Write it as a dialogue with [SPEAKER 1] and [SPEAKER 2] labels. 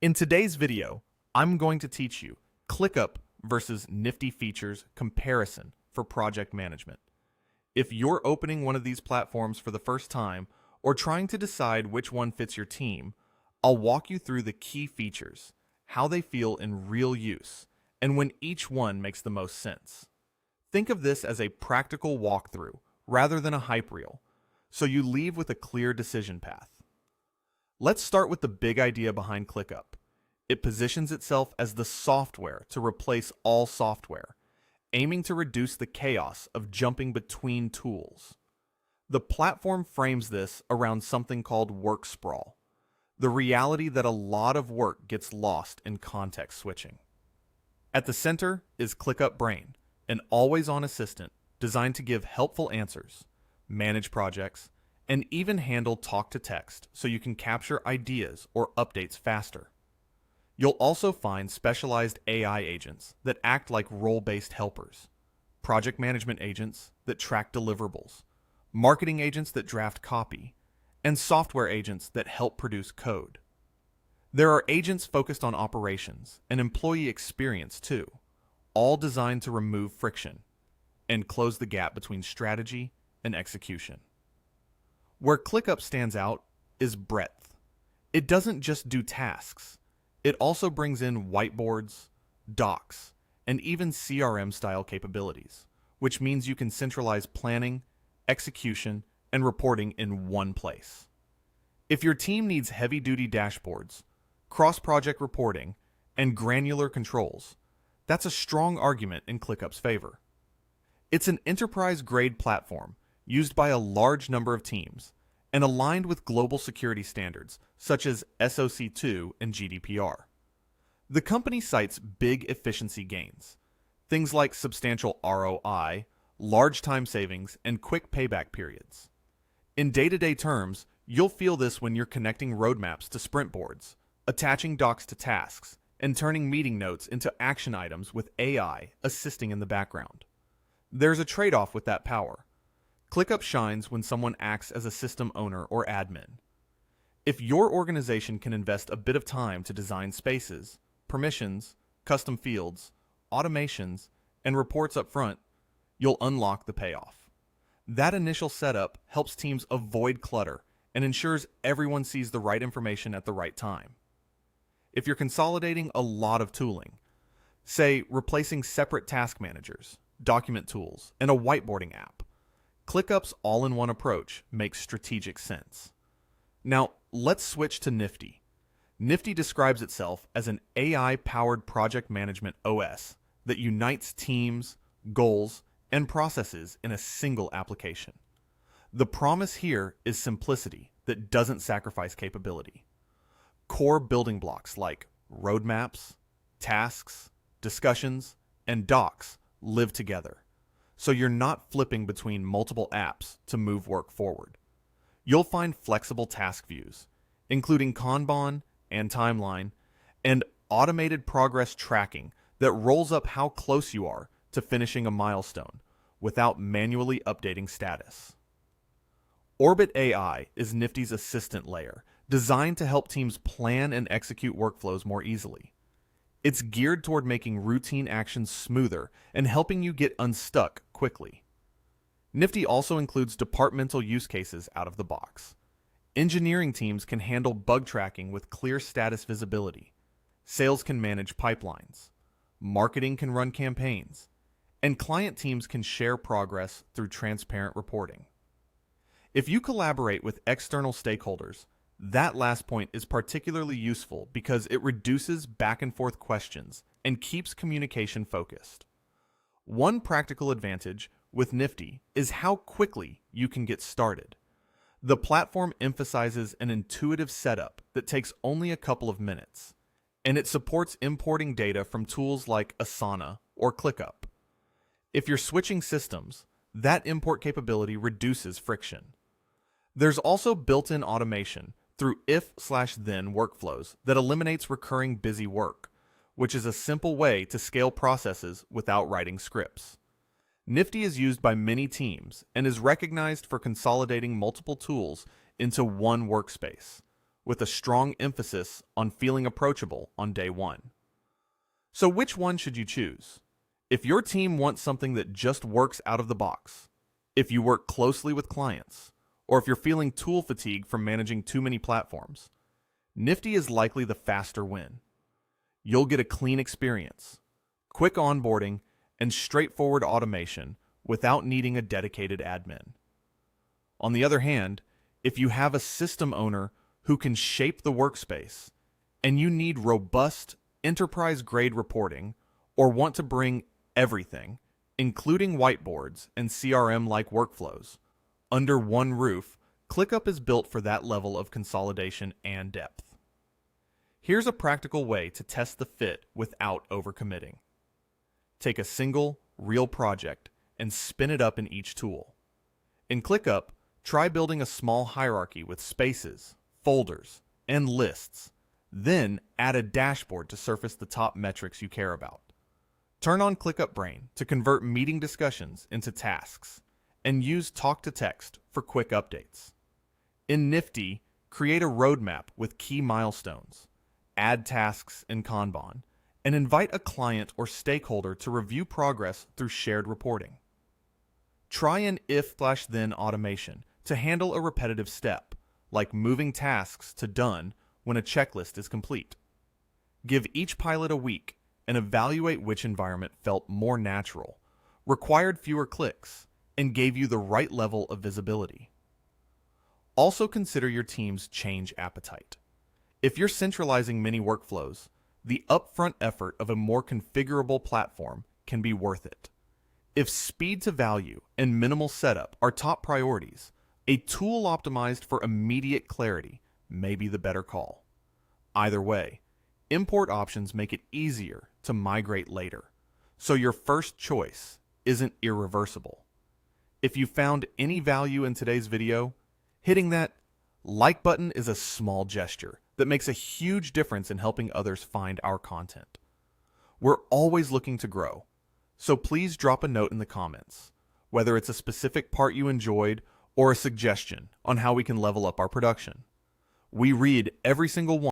[SPEAKER 1] In today's video, I'm going to teach you ClickUp versus Nifty features comparison for project management. If you're opening one of these platforms for the first time or trying to decide which one fits your team, I'll walk you through the key features, how they feel in real use, and when each one makes the most sense. Think of this as a practical walkthrough rather than a hype reel, so you leave with a clear decision path. Let's start with the big idea behind ClickUp. It positions itself as the software to replace all software, aiming to reduce the chaos of jumping between tools. The platform frames this around something called work sprawl, the reality that a lot of work gets lost in context switching. At the center is ClickUp Brain, an always-on assistant designed to give helpful answers, manage projects, and even handle talk-to-text so you can capture ideas or updates faster. You'll also find specialized AI agents that act like role-based helpers, project management agents that track deliverables, marketing agents that draft copy, and software agents that help produce code. There are agents focused on operations and employee experience too, all designed to remove friction and close the gap between strategy and execution. Where ClickUp stands out is breadth. It doesn't just do tasks. It also brings in whiteboards, docs, and even CRM-style capabilities, which means you can centralize planning, execution, and reporting in one place. If your team needs heavy-duty dashboards, cross-project reporting, and granular controls, that's a strong argument in ClickUp's favor. It's an enterprise-grade platform used by a large number of teams, and aligned with global security standards such as SOC 2 and GDPR. The company cites big efficiency gains, things like substantial ROI, large time savings, and quick payback periods. In day-to-day terms, you'll feel this when you're connecting roadmaps to sprint boards, attaching docs to tasks, and turning meeting notes into action items with AI assisting in the background. There's a trade-off with that power. ClickUp shines when someone acts as a system owner or admin. If your organization can invest a bit of time to design spaces, permissions, custom fields, automations, and reports up front, you'll unlock the payoff. That initial setup helps teams avoid clutter and ensures everyone sees the right information at the right time. If you're consolidating a lot of tooling, say replacing separate task managers, document tools, and a whiteboarding app, ClickUp's all-in-one approach makes strategic sense. Now, let's switch to Nifty. Nifty describes itself as an AI-powered project management OS that unites teams, goals, and processes in a single application. The promise here is simplicity that doesn't sacrifice capability. Core building blocks like roadmaps, tasks, discussions, and docs live together, so you're not flipping between multiple apps to move work forward. You'll find flexible task views, including Kanban and timeline, and automated progress tracking that rolls up how close you are to finishing a milestone without manually updating status. Orbit AI is Nifty's assistant layer, designed to help teams plan and execute workflows more easily. It's geared toward making routine actions smoother and helping you get unstuck quickly. Nifty also includes departmental use cases out of the box. Engineering teams can handle bug tracking with clear status visibility. Sales can manage pipelines. Marketing can run campaigns. And client teams can share progress through transparent reporting. If you collaborate with external stakeholders, that last point is particularly useful because it reduces back and forth questions and keeps communication focused. One practical advantage with Nifty is how quickly you can get started. The platform emphasizes an intuitive setup that takes only a couple of minutes, and it supports importing data from tools like Asana or ClickUp. If you're switching systems, that import capability reduces friction. There's also built-in automation through if/then workflows that eliminates recurring busy work, which is a simple way to scale processes without writing scripts. Nifty is used by many teams and is recognized for consolidating multiple tools into one workspace, with a strong emphasis on feeling approachable on day one. So which one should you choose? If your team wants something that just works out of the box, if you work closely with clients, or if you're feeling tool fatigue from managing too many platforms, Nifty is likely the faster win. You'll get a clean experience, quick onboarding, and straightforward automation without needing a dedicated admin. On the other hand, if you have a system owner who can shape the workspace, and you need robust, enterprise-grade reporting, or want to bring everything, including whiteboards and CRM-like workflows, under one roof, ClickUp is built for that level of consolidation and depth. Here's a practical way to test the fit without overcommitting. Take a single, real project and spin it up in each tool. In ClickUp, try building a small hierarchy with spaces, folders, and lists. Then add a dashboard to surface the top metrics you care about. Turn on ClickUp Brain to convert meeting discussions into tasks, and use talk-to-text for quick updates. In Nifty, create a roadmap with key milestones, add tasks in Kanban, and invite a client or stakeholder to review progress through shared reporting. Try an if/then automation to handle a repetitive step, like moving tasks to done when a checklist is complete. Give each pilot a week and evaluate which environment felt more natural, required fewer clicks, and gave you the right level of visibility. Also consider your team's change appetite. If you're centralizing many workflows, the upfront effort of a more configurable platform can be worth it. If speed to value and minimal setup are top priorities, a tool optimized for immediate clarity may be the better call. Either way, import options make it easier to migrate later, so your first choice isn't irreversible. If you found any value in today's video, hitting that like button is a small gesture that makes a huge difference in helping others find our content. We're always looking to grow, so please drop a note in the comments, whether it's a specific part you enjoyed or a suggestion on how we can level up our production. We read every single one.